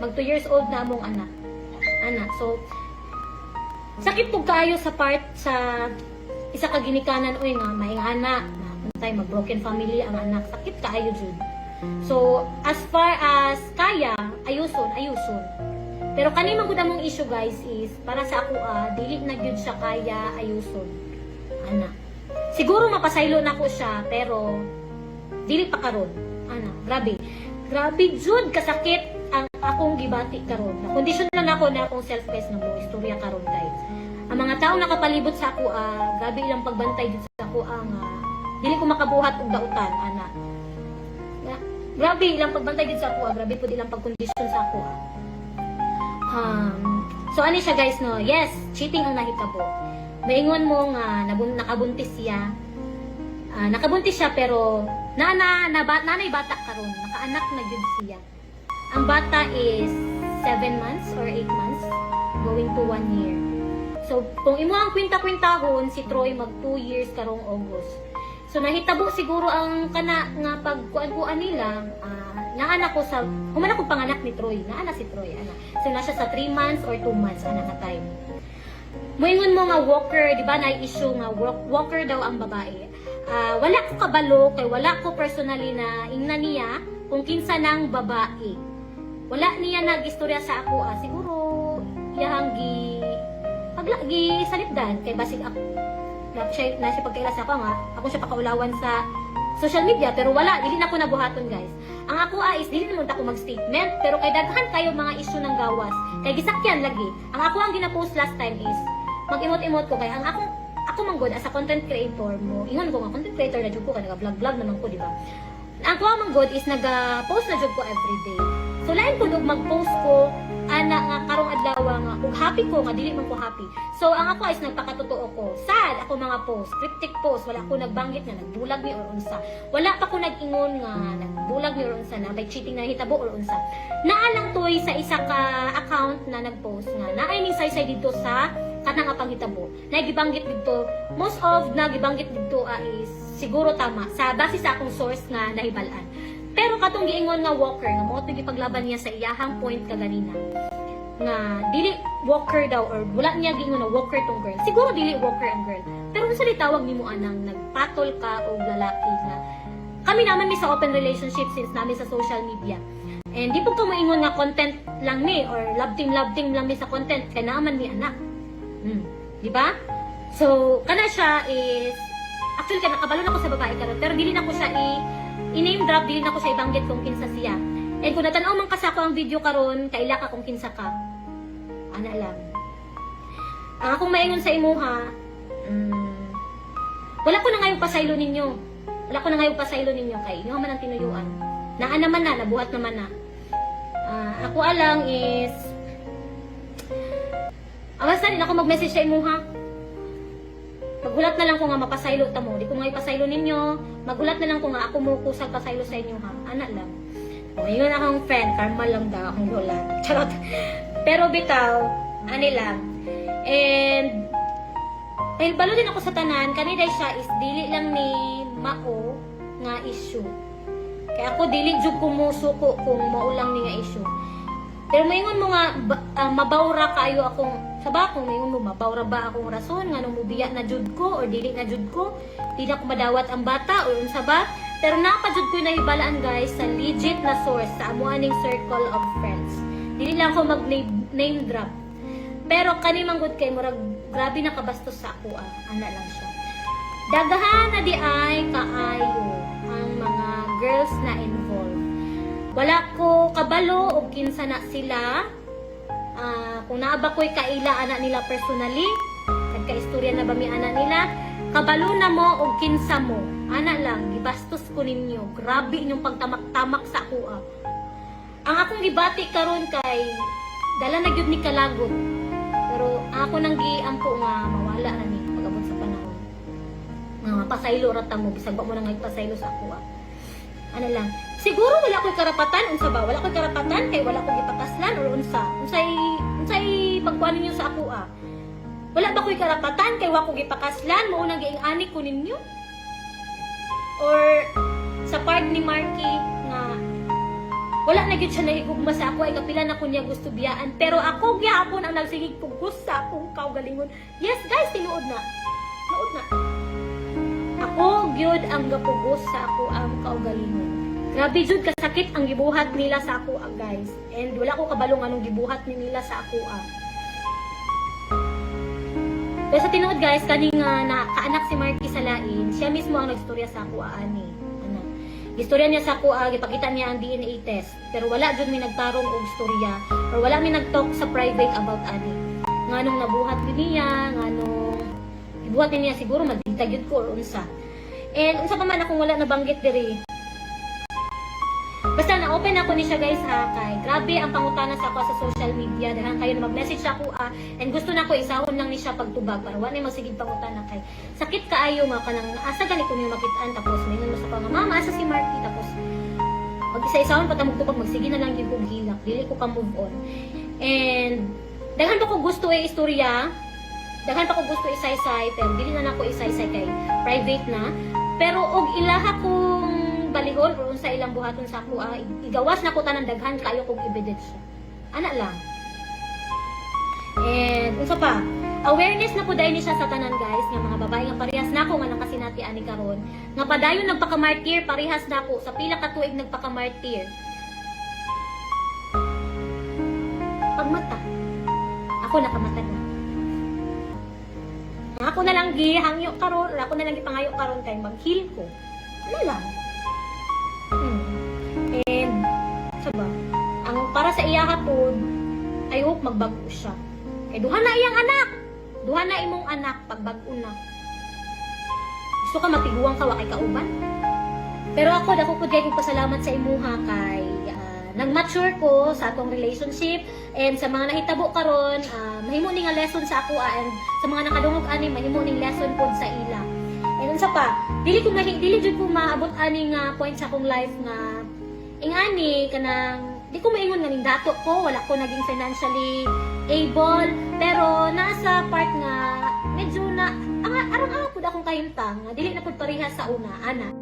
Mag 2 years old na among anak. So, sakit po kayo sa part sa isa ka ginikanan oy nga may anak na untay mag broken family ang anak. Sakit kaayo jud. So, as far as kaya, ayuson. Pero kani man gud among issue guys is para sa ako dili na gyud siya kaya ayuson. Siguro mapasaylo na ko siya pero dili pa karon. Grabe jud kasakit ang akong gibati karon. Na kondisyon lang ako na akong self-pes na mo istorya karon guys. Ang mga tao nakapalibot sa ako grabe ilang pagbantay dito sa ako dili ko makabuhat og dautan grabe ilang pagbantay dito sa ako grabe pud ilang pagkondisyon sa ako so ani siya guys no, yes, cheating ang nahitabo. Maingon mo nga nakabuntis siya. Nakabuntis siya pero nanay bata karon, nakaanak na gyud siya. Ang bata is 7 months or 8 months going to 1 year. So, kung imo ang kwinta-kwintahon, si Troy mag 2 years karong August. So, nahitabo siguro ang kana nga pagkuan-kuan nila, naanak ko sa, human ako panganak ni Troy, naanak si Troy, So, nasa sa 3 months or 2 months, na time. Moingon mo nga walker, di ba, na-issue nga walker daw ang babae. Wala ko kabalo, kay wala ko personally na ingna niya kung kinsa nang babae. Wala niya nag-istorya sa ako, siguro, iyahang paglagi salipdan kay basig ako na siya pagkaila sa ako nga ako siya pakaulawan sa social media pero wala dili na ko nabuhaton guys. Ang ako is dili naman ako mag-statement pero kay daghan kayo mga issue ng gawas kay gisakyan lagi. Ang ako ang gina-post last time is mag-imot-imot ko kay ang ako manggod as a content creator mo. Ingon ko nga content creator na jud ko kay naga-vlog naman ko di ba. Ang ko manggod is naga-post na jud ko everyday. So lain ko mag-post ko nga karong adlaw nga ug happy ko nga dili man ko happy. So ang ako is nagpakatotoo ko. Sad ako mga post, cryptic post, wala ko nagbanggit nga nagbulag mi or unsa. Wala pa ko nag-ingon nga nagbulag mi or unsa na may cheating na hitabo or unsa. Naa lang toy sa isa ka account na nagpost nga naay ning saysay dito sa kanang apang hitabo. Nagibanggit dito, most of nagibanggit dito is siguro tama sa base sa akong source nga nahibalan. Pero katong giingon nga walker nga mo gipaglaban niya sa iyahang point kaganina nga dili walker daw or wala niya giingon na walker tong girl. Siguro dili walker ang girl. Pero unsa tawag nimo anang nagpatol ka og lalaki nga kami naman mi sa open relationship since namin sa social media. And di po ko moingon nga content lang ni or love team lang mi sa content kay naaman mi anak. Di ba? So kana siya is actually kay nakabalo na ko sa babae karon pero dili na ko siya i-name drop, dili na ko siya ibanggit kung kinsa siya. And kung natanaw man kasi ako ang video karon, kaila ka kung kinsa ka. Lang. Ang akong maingon sa imuha, wala ko na ngayong pasaylo ninyo. Kay inyo man ang tinuyuan. Naa naman na, nabuhat naman na. Ako alang is, basta din ako mag-message sa imuha. Maghulat na lang ko nga mapasaylo ta mo. Di ko nga ipasaylo ninyo. Maghulat na lang ko nga ako mo kusag pasaylo sa inyo ha. Lang. O, yun akong friend. Karma lang daw akong hulat. Charot. Pero bitaw, lang. And, dahil balo din ako sa tanan, kanina siya is dili lang ni Mao nga issue. Kaya ako dili jud kumusuko kung maulang ni nga issue. Pero maingon mo nga mabawra kayo akong saba kung maingon mo mabawra ba akong rason nga nung mubiya na jud ko or dili na jud ko, di na ko madawat ang bata or unsa ba? Pero napajud ko nahibalaan guys sa legit na source sa amo aning circle of friends. Dili lang ko mag name drop. Pero kani manggod kay murag grabe na kabastos sa ako lang siya. Daghan na di ay kaayo ang mga girls na involved. Wala ko kabalo o kinsa na sila. Kung naaba ko'y kaila anak nila personally, nagka-istorya na ba mi anak nila, kabalo na mo o kinsa mo. Lang, gibastos ko ninyo. Grabe inyong pagtamak-tamak sa ako. Ang akong gibati karon kay dala na gyud ni kalagot. Pero ako nang giampo nga mawala na ni pagabot sa panahon. Mapasaylo ra ta mo bisag ba mo nang ipasaylo sa ako. Lang. Siguro wala ko'y karapatan, unsa ba? Wala ko'y karapatan kay wala ko gipakaslan or unsa. Unsay pagkuan ninyo sa ako Wala ba ko'y karapatan kay wala ko gipakaslan, mao nang giing-ani ko ninyo? Or sa part ni Marky nga wala na gyud siya nahigugma sa ako, ay kapila na ko niya gusto biyaan, pero ako gyapon ang nagsigig pugos sa akong kaugalingon. Yes guys, tinuod na. Tinuod na. Ako gyud ang gapugos sa ako ang kaugalingon. Grabe jud kasakit ang gibuhat nila sa ako guys. And wala ko kabalong anong gibuhat ni nila sa ako Pero sa tinuod guys, kaning na kaanak si Marky sa lain, siya mismo ang nagstorya sa ako ani. Ano? Istorya niya sa ako, gipakita niya ang DNA test. Pero wala jud mi nagtarong og istorya or wala mi nagtalk sa private about ani. Nganong nabuhat ni niya, nganong gibuhat niya siguro magdita gyud ko or unsa. And unsa pa man akong wala nabanggit diri. Basta na-open ako ni siya guys kay grabe ang pangutana sa ako sa social media. Dahil kayo na mag-message sa ako and gusto na ko isahon lang ni siya pagtubag para wala na magsigig pangutana kay sakit kaayo nga kanang asa ganito niyo makitaan tapos mingon mo sa pang mama asa si Marky tapos pag isa-isahon patamog tubag magsige na lang gyud kog hilak dili ko ka move on. And daghan pa ko gusto istorya. Daghan pa ko gusto isaysay pero dili na nako isaysay kay private na. Pero og ilaha kong balihon o unsa ilang buhaton sa ako igawas na ko tanan daghan kayo kog ebidensya. Ana lang. And unsa pa? Awareness na po dahil ni siya sa tanan guys nga mga babae nga parehas nako nga nakasinati ani karon nga padayon nagpaka-martyr parehas nako sa pila ka tuig nagpaka-martyr. Pagmata. Ako nakamata na. Ako na lang gihangyo karon, ako na lang gipangayo karon kay mag-heal ko. Ano lang? And saba, ang para sa iya hapon, I hope magbago siya. Kay duha na iyang anak. Duha na imong anak pagbago na. Gusto ka matiguang ka wa kay kauban? Pero ako dako pud kay kog pasalamat sa imuha kay nag-mature ko sa atong relationship and sa mga nahitabo karon, mahimo ni nga lesson sa ako and sa mga nakadungog ani mahimo ning lesson pod sa ila. And unsa pa, dili jud ko maabot ani nga point sa akong life nga ingani kanang di ko maingon nga ning dato ko, wala ko naging financially able, pero nasa part nga medyo na arang-arang pud akong kahimtang nga dili na pud parehas sa una ana.